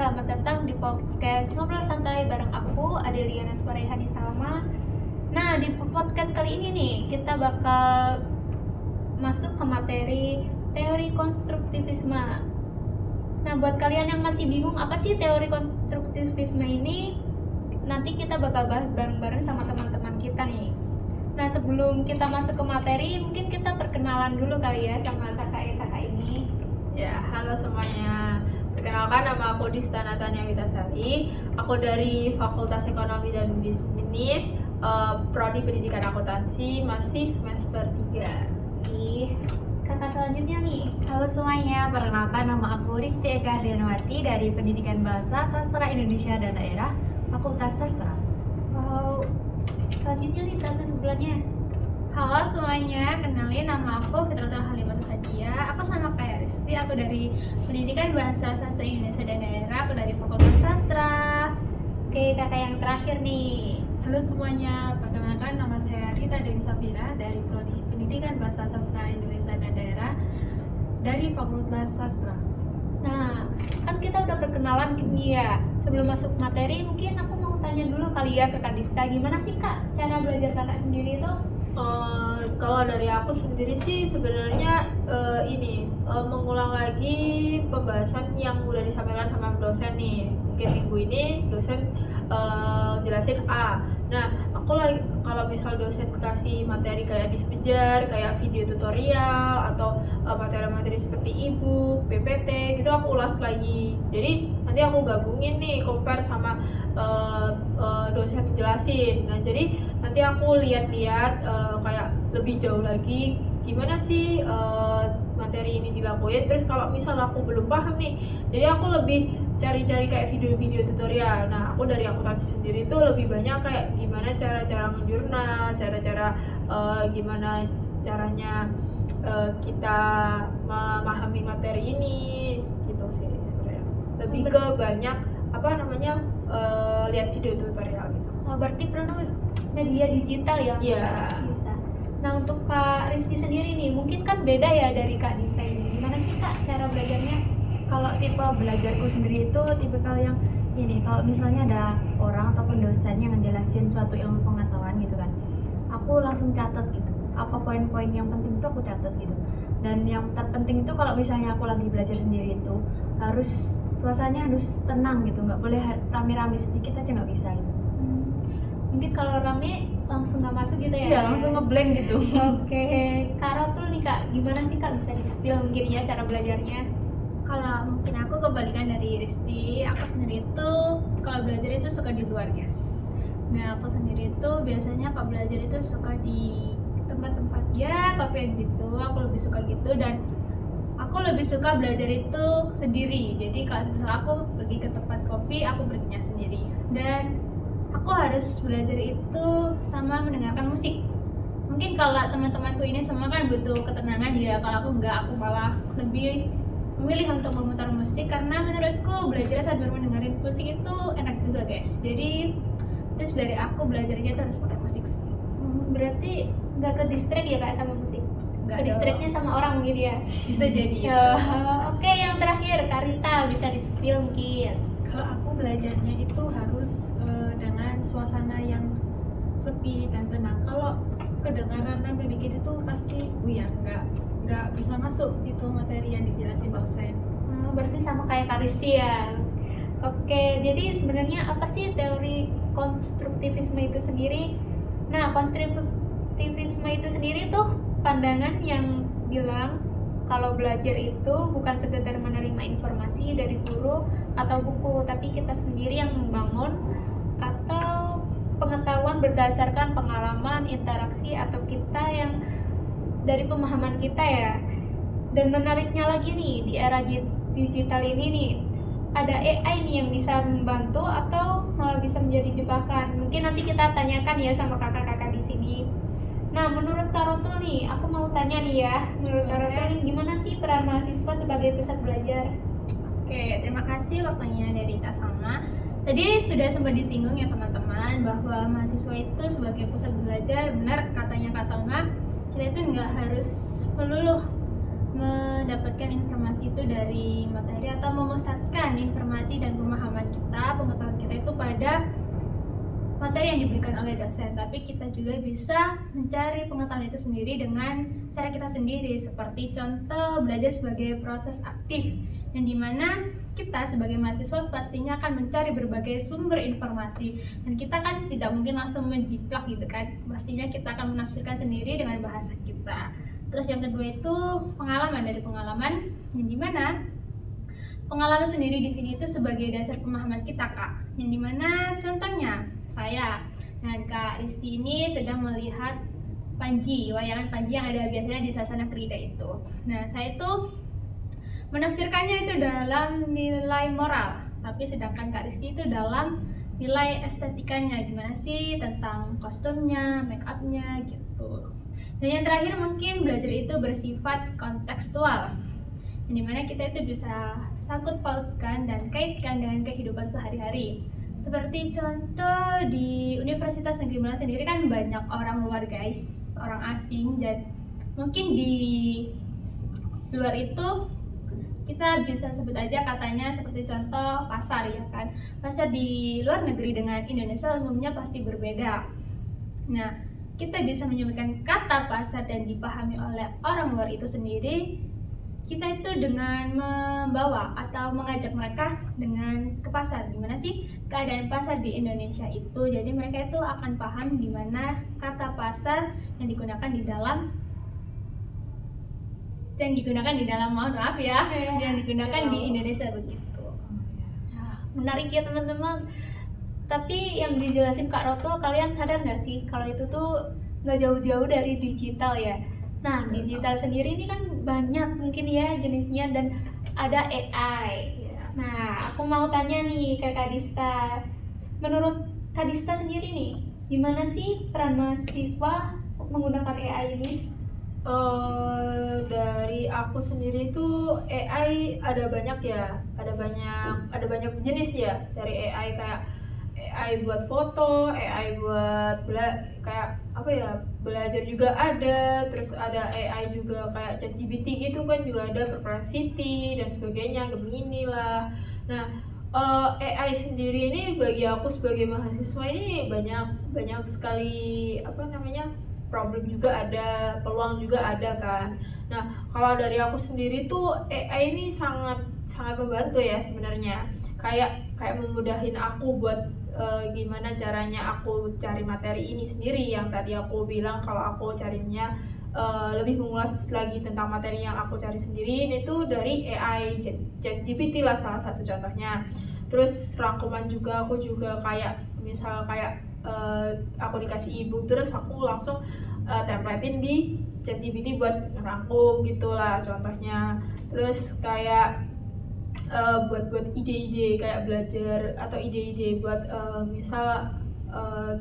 selamat datang di podcast Ngobrol Santai bareng aku, Adeliana Sorehani Salma. Nah, di podcast kali ini nih, kita bakal masuk ke materi teori konstruktivisme. Nah, buat kalian yang masih bingung apa sih teori konstruktivisme ini, nanti kita bakal bahas bareng-bareng sama teman-teman kita nih. Nah, sebelum kita masuk ke materi, mungkin kita perkenalan dulu kali ya sama kakak ini. Ya, halo semuanya. Perkenalkan, nama aku Dista Natania Witasari. Aku dari Fakultas Ekonomi dan Bisnis, Prodi Pendidikan Akuntansi, masih semester 3. Kakak selanjutnya nih. Halo semuanya, perkenalkan nama aku Risti Eka Hardianwati dari Pendidikan Bahasa Sastra Indonesia dan Daerah, Fakultas Sastra. Wow, selanjutnya nih satu bulannya. Halo semuanya, kenalin nama aku Fitratul Halimatu Sadia. Aku sama kayak Risti, aku dari Pendidikan Bahasa Sastra Indonesia dan Daerah, aku dari Fakultas Sastra. Oke, kakak yang terakhir nih. Halo semuanya, perkenalkan nama saya Rita Dewi Safira dari Prodi Pendidikan Bahasa Sastra Indonesia dan Daerah dari Fakultas Sastra. Nah, kan kita udah perkenalan nih ya. Sebelum masuk materi, mungkin aku mau tanya dulu kali ya ke Kak Dista, gimana sih Kak cara belajar kakak sendiri itu? Kalau dari aku sendiri sih sebenarnya mengulang lagi pembahasan yang udah disampaikan sama dosen nih. Mungkin minggu ini dosen jelasin A. Nah, aku lagi kalau misal dosen kasih materi kayak dispejar, kayak video tutorial atau materi-materi seperti e-book, PPT gitu aku ulas lagi. Jadi nanti aku gabungin nih, compare sama dosen jelasin. Nah, jadi nanti aku lihat-lihat kayak lebih jauh lagi gimana sih materi ini dilakuin. Terus kalau misal aku belum paham nih, jadi aku lebih cari-cari kayak video-video tutorial. Nah, aku dari akuntansi sendiri tuh lebih banyak kayak gimana cara-cara menjurnal, cara-cara gimana caranya kita memahami materi ini gitu sih sebenarnya. Lebih ke banyak lihat video tutorial gitu. Oh, berarti perlu media digital ya? Iya. Bisa. Nah, untuk Kak Rizky sendiri nih, mungkin kan beda ya dari Kak Disa ini. Gimana sih Kak cara belajarnya? Kalau tipe belajarku sendiri itu tipikal yang ini, kalau misalnya ada orang ataupun dosen yang ngejelasin suatu ilmu pengetahuan gitu kan, aku langsung catat gitu, apa poin-poin yang penting itu aku catat gitu. Dan yang terpenting itu kalau misalnya aku lagi belajar sendiri itu harus suasananya harus tenang gitu, nggak boleh rame-rame, sedikit aja nggak bisa gitu. Mungkin kalau rame langsung nggak masuk gitu ya? Iya, langsung ngeblank gitu. Oke, Kak Rotul nih Kak, gimana sih Kak bisa di-spill mungkin ya cara belajarnya? Kalau mungkin aku kebalikan dari Risti, aku sendiri itu kalau belajar itu suka di luar, guys. Nah, aku sendiri itu biasanya kalau belajar itu suka di tempat-tempat ya kopi gitu, aku lebih suka gitu. Dan aku lebih suka belajar itu sendiri. Jadi kalau misalnya aku pergi ke tempat kopi, aku perginya sendiri. Dan aku harus belajar itu sama mendengarkan musik. Mungkin kalau teman-temanku ini semua kan butuh ketenangan ya, kalau aku enggak, aku malah lebih memilih untuk memutar musik karena menurutku belajar sambil mendengarin musik itu enak juga, guys. Jadi tips dari aku belajarnya itu harus pakai musik sih. Berarti nggak ke distract ya Kak sama musik? Ke distractnya sama orang mungkin ya? Bisa jadi ya. Oke, yang terakhir Kak Rita bisa di-spill mungkin. Kalau aku belajarnya itu harus dengan suasana yang sepi dan tenang. Kalau kedengaran rame dikit itu pasti buyar, nggak bisa masuk itu materi yang dijelasin dosen. Berarti sama kayak Kak Risti ya. Oke, jadi sebenarnya apa sih teori konstruktivisme itu sendiri? Nah, konstruktivisme itu sendiri tuh pandangan yang bilang kalau belajar itu bukan sekedar menerima informasi dari guru atau buku, tapi kita sendiri yang membangun atau pengetahuan berdasarkan pengalaman, interaksi, atau kita yang dari pemahaman kita ya. Dan menariknya lagi nih, di era digital ini nih, ada AI nih yang bisa membantu atau malah bisa menjadi jebakan. Mungkin nanti kita tanyakan ya sama kakak-kakak di sini. Nah, menurut Kak Rotul nih, aku mau tanya nih ya, menurut Kak Rotul nih, gimana sih peran mahasiswa sebagai pusat belajar? Oke, terima kasih waktunya dari Kak Salma. Tadi sudah sempat disinggung ya teman-teman bahwa mahasiswa itu sebagai pusat belajar. Benar katanya Kak Salma, kita itu nggak harus melulu mendapatkan informasi itu dari materi atau memusatkan informasi dan pemahaman materi yang diberikan oleh dosen, tapi kita juga bisa mencari pengetahuan itu sendiri dengan cara kita sendiri, seperti contoh belajar sebagai proses aktif, yang dimana kita sebagai mahasiswa pastinya akan mencari berbagai sumber informasi, dan kita kan tidak mungkin langsung menjiplak gitu kan, pastinya kita akan menafsirkan sendiri dengan bahasa kita. Terus yang kedua itu pengalaman, dari pengalaman yang dimana pengalaman sendiri di sini itu sebagai dasar pemahaman kita, Kak. Yang dimana contohnya saya dan Kak Risti ini sedang melihat Panji, wayangan Panji yang ada biasanya di Sasana Krida itu. Nah, saya itu menafsirkannya itu dalam nilai moral, tapi sedangkan Kak Risti itu dalam nilai estetikanya, gimana sih tentang kostumnya, make upnya gitu. Dan yang terakhir mungkin belajar itu bersifat kontekstual, yang dimana kita itu bisa sangkut pautkan dan kaitkan dengan kehidupan sehari-hari. Seperti contoh di Universitas Negeri Malang sendiri kan banyak orang luar guys, orang asing, dan mungkin di luar itu kita bisa sebut aja katanya seperti contoh pasar ya kan. Pasar di luar negeri dengan Indonesia umumnya pasti berbeda. Nah, kita bisa menyebutkan kata pasar dan dipahami oleh orang luar itu sendiri, kita itu dengan membawa atau mengajak mereka dengan ke pasar, gimana sih keadaan pasar di Indonesia itu. Jadi mereka itu akan paham gimana kata pasar yang digunakan di dalam mohon maaf ya, yang digunakan di Indonesia begitu. Menarik ya teman-teman. Tapi yang dijelasin Kak Roto, kalian sadar nggak sih kalau itu tuh nggak jauh-jauh dari digital ya? Nah, digital sendiri ini kan banyak mungkin ya jenisnya, dan ada AI. Nah, aku mau tanya nih ke Kak Dista. Menurut Kak Dista sendiri nih, gimana sih peran mahasiswa menggunakan AI ini? Dari aku sendiri tuh AI ada banyak ya, ada banyak jenis ya. Dari AI kayak AI buat foto, AI buat kayak apa ya, belajar juga ada, terus ada AI juga kayak ChatGPT gitu kan juga ada, Perplexity dan sebagainya, Gemini lah. Nah, AI sendiri ini bagi aku sebagai mahasiswa ini banyak sekali problem juga ada, peluang juga ada kan. Nah, kalau dari aku sendiri tuh AI ini sangat membantu ya sebenarnya. Kayak memudahin aku buat gimana caranya aku cari materi ini sendiri, yang tadi aku bilang kalau aku carinya lebih mengulas lagi tentang materi yang aku cari sendiri itu dari AI, ChatGPT lah salah satu contohnya. Terus rangkuman juga aku juga kayak misal aku dikasih ebook terus aku langsung templatein di ChatGPT buat ngerangkum gitulah contohnya. Terus kayak buat ide-ide kayak belajar atau ide-ide buat misal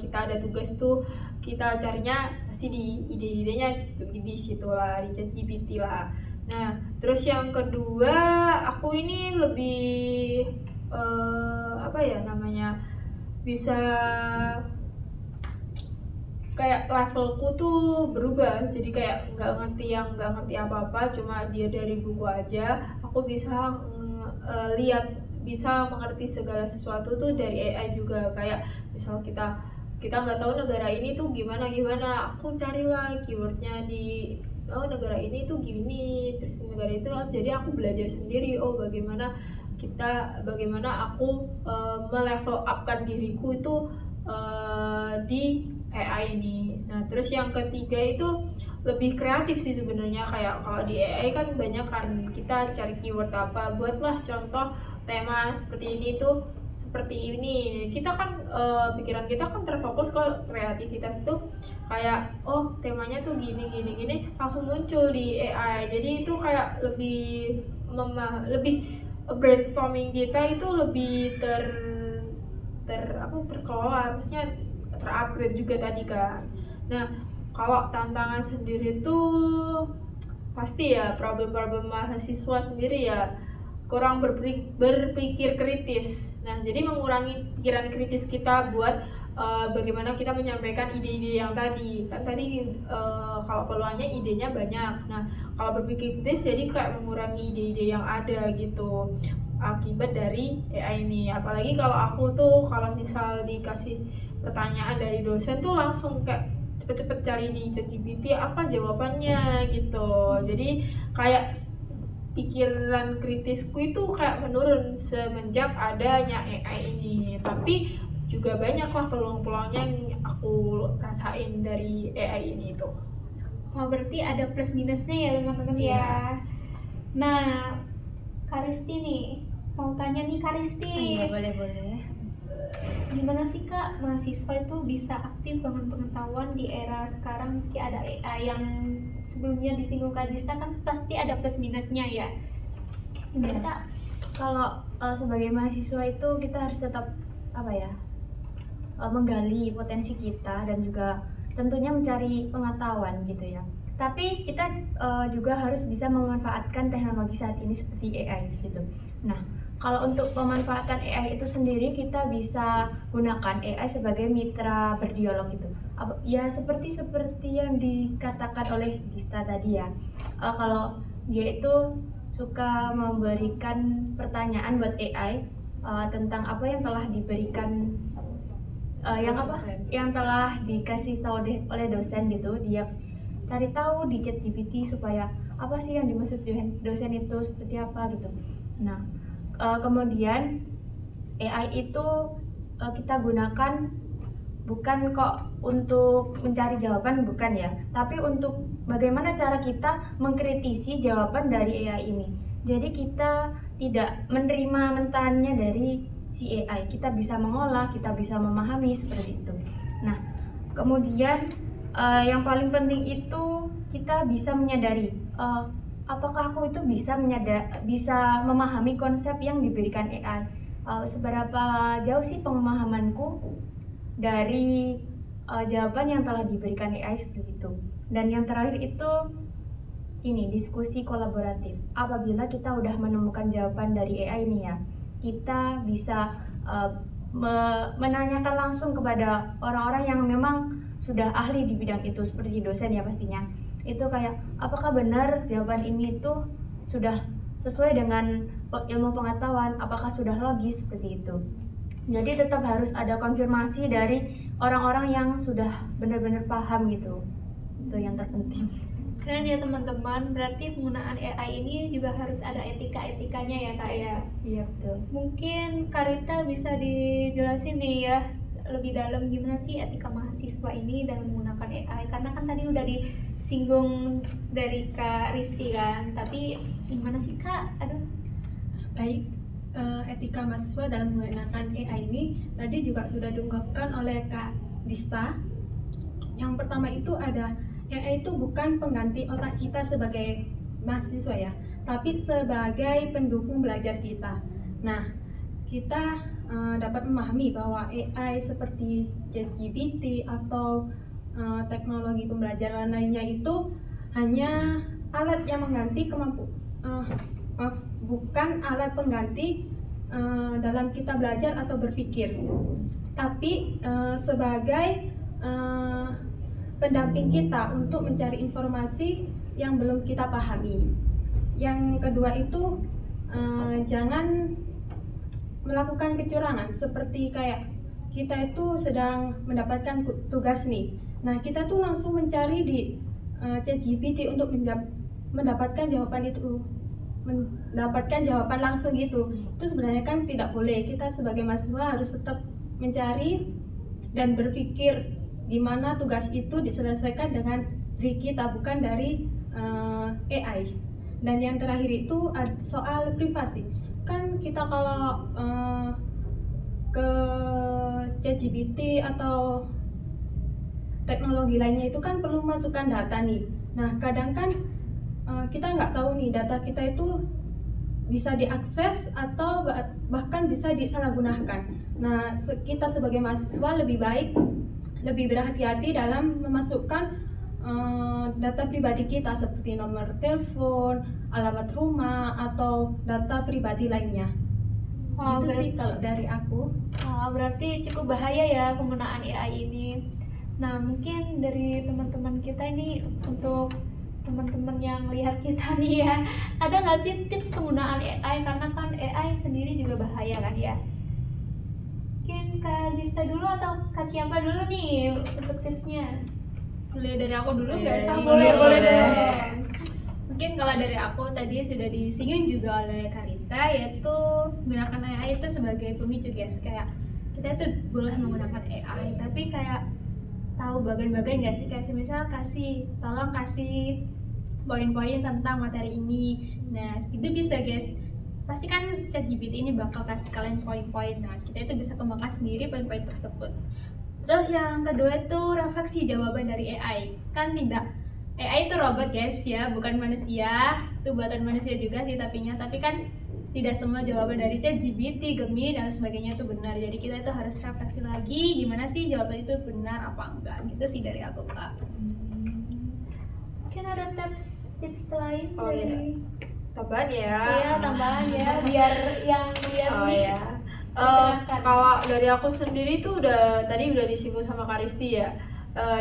kita ada tugas tuh kita carinya pasti di ide-idenya di situ lah, di ChatGPT lah. Nah, terus yang kedua aku ini lebih bisa kayak levelku tuh berubah, jadi kayak nggak ngerti apa-apa, cuma dia dari buku aja aku bisa bisa mengerti segala sesuatu tuh dari AI juga. Kayak misal kita nggak tahu negara ini tuh gimana, aku carilah keywordnya di negara ini tuh gini, terus negara itu, jadi aku belajar sendiri bagaimana aku melevel upkan diriku itu di AI ini. Nah, terus yang ketiga itu lebih kreatif sih sebenarnya. Kayak kalau di AI kan banyak kan kita cari keyword apa, buatlah contoh tema seperti ini tuh seperti ini. Kita kan pikiran kita kan terfokus ke kreativitas tuh kayak temanya tuh gini langsung muncul di AI. Jadi itu kayak lebih brainstorming kita itu lebih terkelola, maksudnya terupgrade juga tadi kan. Nah, kalau tantangan sendiri tuh pasti ya problem mahasiswa sendiri ya kurang berpikir kritis. Nah, jadi mengurangi pikiran kritis kita buat bagaimana kita menyampaikan ide-ide yang tadi. Kan tadi kalau peluangnya idenya banyak. Nah, kalau berpikir kritis jadi kayak mengurangi ide-ide yang ada gitu akibat dari AI ini. Apalagi kalau aku tuh kalau misal dikasih pertanyaan dari dosen tuh langsung kayak cepet-cepet cari di ChatGPT apa jawabannya gitu. Jadi kayak pikiran kritisku itu kayak menurun semenjak adanya AI ini. Tapi juga banyak lah peluang-peluangnya yang aku rasain dari AI ini tuh. Oh, berarti ada plus minusnya ya teman-teman ya. Nah, Karisti nih, mau tanya nih Karisti. Boleh. Gimana sih Kak, mahasiswa itu bisa aktif bangun pengetahuan di era sekarang meski ada AI yang sebelumnya disinggung Kak Dista kan pasti ada plus minusnya ya. Bisa Kalau sebagai mahasiswa itu kita harus tetap menggali potensi kita dan juga tentunya mencari pengetahuan gitu ya. Tapi kita juga harus bisa memanfaatkan teknologi saat ini seperti AI gitu. Nah, kalau untuk pemanfaatan AI itu sendiri kita bisa gunakan AI sebagai mitra berdialog gitu. Ya seperti yang dikatakan oleh Dista tadi ya. Kalau dia itu suka memberikan pertanyaan buat AI tentang apa yang telah diberikan yang telah dikasih tahu oleh dosen gitu. Dia cari tahu di ChatGPT supaya apa sih yang dimaksud dosen itu seperti apa gitu. Nah, kemudian AI itu kita gunakan bukan kok untuk mencari jawaban, bukan ya, tapi untuk bagaimana cara kita mengkritisi jawaban dari AI ini. Jadi kita tidak menerima mentahannya dari si AI, kita bisa mengolah, kita bisa memahami seperti itu. Nah, kemudian yang paling penting itu kita bisa menyadari apakah aku itu bisa memahami konsep yang diberikan AI. Seberapa jauh sih pemahamanku dari jawaban yang telah diberikan AI seperti itu. Dan yang terakhir itu ini diskusi kolaboratif. Apabila kita udah menemukan jawaban dari AI ini ya, kita bisa menanyakan langsung kepada orang-orang yang memang sudah ahli di bidang itu, seperti dosen ya pastinya. Itu kayak apakah benar jawaban ini itu sudah sesuai dengan ilmu pengetahuan, apakah sudah logis seperti itu. Jadi tetap harus ada konfirmasi dari orang-orang yang sudah benar-benar paham gitu. Itu yang terpenting. Keren ya teman-teman, berarti penggunaan AI ini juga harus ada etika-etikanya ya Kak ya. Iya betul. Mungkin Karita bisa dijelasin nih ya lebih dalam gimana sih etika mahasiswa ini dalam menggunakan AI, karena kan tadi udah disinggung dari Kak Risti kan, tapi gimana sih Kak? Baik, etika mahasiswa dalam menggunakan AI ini tadi juga sudah diungkapkan oleh Kak Dista. Yang pertama itu ada, AI itu bukan pengganti otak kita sebagai mahasiswa ya, tapi sebagai pendukung belajar kita. Nah, kita dapat memahami bahwa AI seperti ChatGPT atau teknologi pembelajaran lainnya itu hanya alat yang mengganti bukan alat pengganti dalam kita belajar atau berpikir, tapi sebagai pendamping kita untuk mencari informasi yang belum kita pahami. Yang kedua itu jangan melakukan kecurangan, seperti kayak kita itu sedang mendapatkan tugas nih. Nah, kita tuh langsung mencari di ChatGPT untuk mendapatkan jawaban itu, mendapatkan jawaban langsung gitu. Itu sebenarnya kan tidak boleh. Kita sebagai mahasiswa harus tetap mencari dan berpikir di mana tugas itu diselesaikan dengan diri kita, bukan dari AI. Dan yang terakhir itu soal privasi. Kan kita kalau ke ChatGPT atau teknologi lainnya itu kan perlu masukkan data nih. Nah, kadang kan kita nggak tahu nih data kita itu bisa diakses atau bahkan bisa disalahgunakan. Nah, kita sebagai mahasiswa lebih berhati-hati dalam memasukkan data pribadi kita seperti nomor telepon, alamat rumah, atau data pribadi lainnya. Gitu sih kalau dari aku. Berarti cukup bahaya ya penggunaan AI ini. Nah, mungkin dari teman-teman kita ini, untuk teman-teman yang lihat kita nih ya, ada nggak sih tips penggunaan AI? Karena kan AI sendiri juga bahaya kan ya. Mungkin Kak Dista dulu atau Kak siapa dulu nih untuk tipsnya? Boleh dari aku dulu nggak Iya, sih? Boleh boleh. dong. Mungkin kalau dari aku tadi sudah disinggung juga oleh Karita, yaitu gunakan AI itu sebagai pemicu guys. Kayak kita itu boleh menggunakan AI, tapi kayak tahu bagian-bagian nggak sih, kayak misal tolong kasih poin-poin tentang materi ini. Nah itu bisa guys, pasti kan ChatGPT ini bakal kasih kalian poin-poin. Nah kita itu bisa kembangkan sendiri poin-poin tersebut. Terus yang kedua itu refleksi jawaban dari AI. Kan tidak, AI itu robot guys ya, bukan manusia. Itu buatan manusia juga sih tapi kan tidak semua jawaban dari ChatGPT, Gemini dan sebagainya itu benar. Jadi kita itu harus refleksi lagi gimana sih jawaban itu benar apa enggak. Gitu sih dari aku Kak. Mungkin ada tips lain Oh, dari Tambahan ya. Iya, tambahan ya biar yang lihat Oh nih ya. tercerahkan. Kalau dari aku sendiri tuh tadi udah disinggung sama Karisti ya,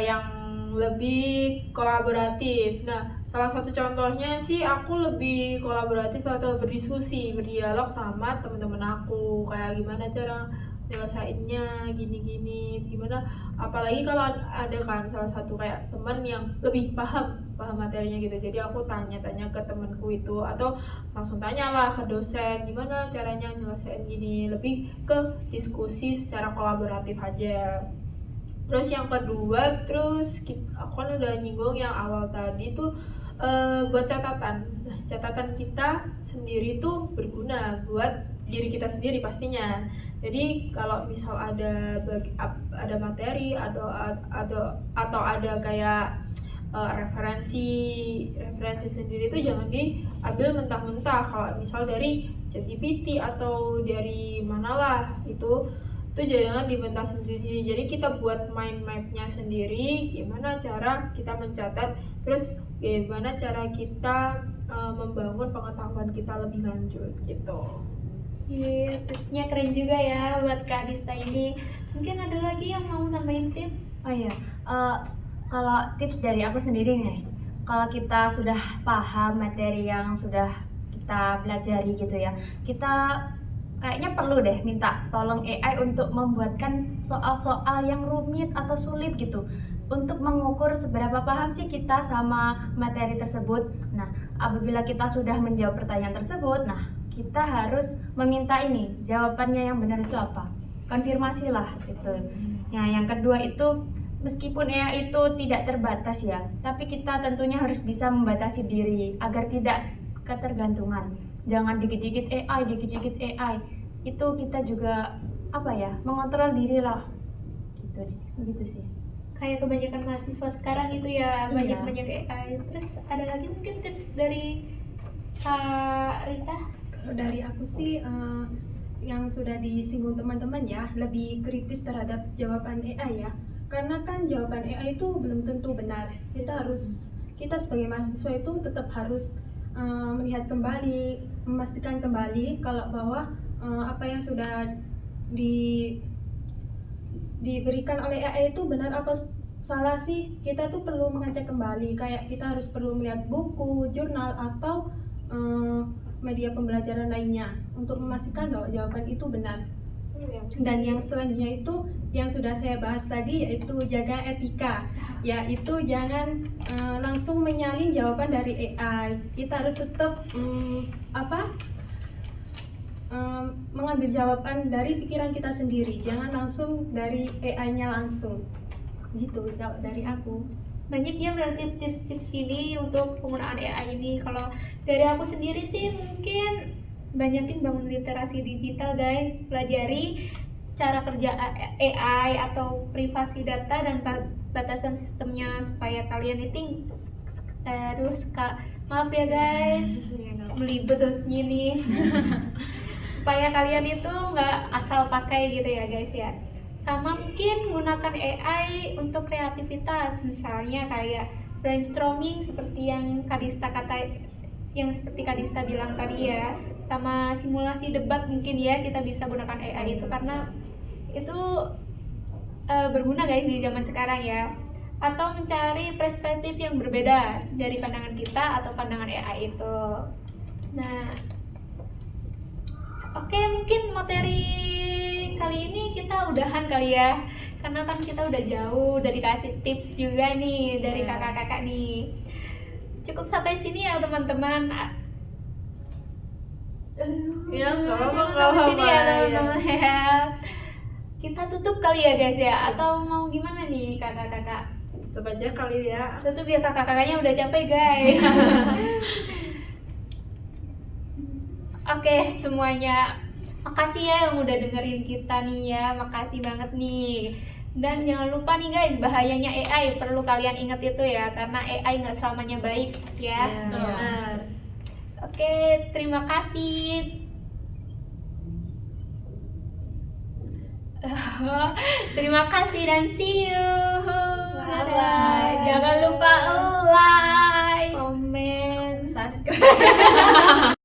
yang lebih kolaboratif. Nah, salah satu contohnya sih aku lebih kolaboratif atau berdiskusi, berdialog sama teman-teman aku, kayak gimana cara nyelesainnya, gini-gini, gimana. Apalagi kalau ada kan salah satu kayak teman yang lebih paham materinya gitu. Jadi aku tanya-tanya ke temanku itu, atau langsung tanyalah ke dosen gimana caranya nyelesain gini, lebih ke diskusi secara kolaboratif aja. Terus yang kedua, aku kan udah nyinggung yang awal tadi tuh, buat catatan. Nah, catatan kita sendiri tuh berguna buat diri kita sendiri pastinya. Jadi kalau misal ada materi, atau ada kayak referensi sendiri itu jangan diambil mentah-mentah. Kalau misal dari ChatGPT atau dari manalah itu jangan dibentang sendiri. Jadi kita buat mind mapnya sendiri, gimana cara kita mencatat, terus gimana cara kita membangun pengetahuan kita lebih lanjut gitu. Iya, tipsnya keren juga ya buat Kak Dista ini. Mungkin ada lagi yang mau tambahin tips? Oh iya, kalau tips dari aku sendiri nih, kalau kita sudah paham materi yang sudah kita pelajari gitu ya, kita kayaknya perlu deh minta tolong AI untuk membuatkan soal-soal yang rumit atau sulit gitu, untuk mengukur seberapa paham sih kita sama materi tersebut. Nah, apabila kita sudah menjawab pertanyaan tersebut, nah kita harus meminta ini jawabannya yang benar itu apa, konfirmasilah itu. Nah, yang kedua itu, meskipun AI itu tidak terbatas ya, tapi kita tentunya harus bisa membatasi diri agar tidak ketergantungan. Jangan dikit-dikit AI. Itu kita juga mengontrol diri lah. Gitu sih. Kayak kebanyakan mahasiswa sekarang gitu ya, banyak AI. Terus ada lagi mungkin tips dari Kak Rita? Kalau dari aku sih yang sudah disinggung teman-teman ya, lebih kritis terhadap jawaban AI ya. Karena kan jawaban AI itu belum tentu benar. Kita sebagai mahasiswa itu tetap harus melihat kembali, memastikan kembali kalau bahwa apa yang sudah diberikan oleh AI itu benar apa salah sih. Kita tuh perlu mengecek kembali, kayak kita harus perlu melihat buku, jurnal, atau media pembelajaran lainnya untuk memastikan bahwa jawaban itu benar. Dan yang selanjutnya itu yang sudah saya bahas tadi, yaitu jaga etika, yaitu jangan langsung menyalin jawaban dari AI. Kita harus tetap mengambil jawaban dari pikiran kita sendiri, jangan langsung dari AI-nya langsung. Gitu kalau dari aku. Banyak ya berarti tips-tips ini untuk penggunaan AI ini. Kalau dari aku sendiri sih mungkin banyakin bangun literasi digital guys, pelajari cara kerja AI atau privasi data dan batasan sistemnya supaya kalian itu maaf ya guys, belibet dosnya nih supaya kalian itu nggak asal pakai gitu ya guys ya. Sama mungkin gunakan AI untuk kreativitas, misalnya kayak brainstorming seperti yang Kadista bilang tadi ya, sama simulasi debat mungkin ya kita bisa gunakan AI itu, karena itu berguna guys di zaman sekarang ya. Atau mencari perspektif yang berbeda dari pandangan kita atau pandangan AI itu. Nah, oke, mungkin materi kali ini kita udahan kali ya, karena kan kita udah jauh, udah dikasih tips juga nih dari kakak-kakak nih. Cukup sampai sini ya teman-teman. Ya, nggak apa-apa, Cukup nggak sampai sini ya apa-apa, teman-teman ya. Kita tutup kali ya guys ya, atau mau gimana nih kakak-kakak? Tutup aja kali ya. Tutup ya, kakak-kakaknya udah capek guys. Oke semuanya, makasih ya yang udah dengerin kita nih ya, makasih banget nih. Dan jangan lupa nih guys, bahayanya AI perlu kalian ingat itu ya, karena AI nggak selamanya baik ya. Iya. Benar. Oke, terima kasih. Terima kasih dan see you. Dadah. Jangan lupa like, Komen, subscribe.